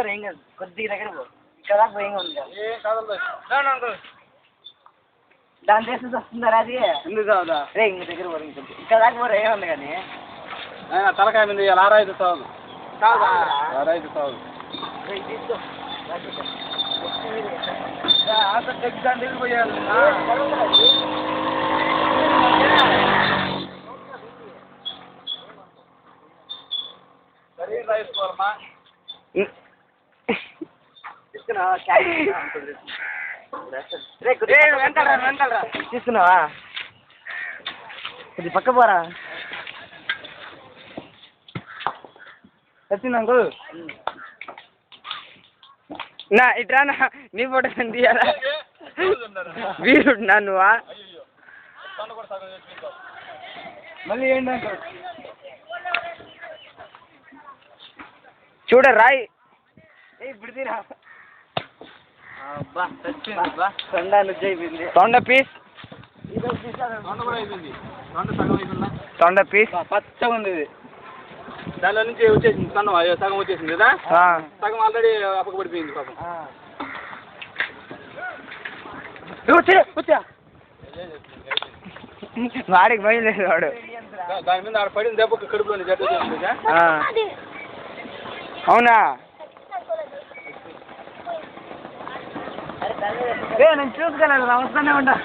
ఏం కాదు కొద్దిగా దగ్గర పో ఇక్కడ భయంగా ఉంది దాని చేసి వస్తుందా అది ఎందుకు కావదా రే ఇంక దగ్గర పోరు ఇక్కడ దాకా పోరు ఏముంది కానీ తలకాయ మీద ఆరైదు సాగు ఆరైదు సాగు తీసుకో దాని దగ్గర పోయాలి సరే రాసుకోవాలమ్మా తీసుకున్నావా ఇది పక్క పోరా వచ్చిందంకు నా ఇట్రా నీ ఫోటో తీయాలా వీరుడు నా నువ్వా మళ్ళీ ఏంటంటే చూడ రాయి ఇప్పుడు తీరా తొండ పీస్ తొండ పీస్ పచ్చగా ఉంది ఇది దానిలో నుంచి వచ్చేసింది సగం వచ్చేసింది కదా సగం ఆల్రెడీ అప్పకపడిపోయింది పాపం వాడికి బయలుదేరి వాడు దాని మీద ఆడ పడిన దెబ్బకు కడుపులో జట్టు అవునా నేను చూసుకోలేదు వస్తానే ఉంటా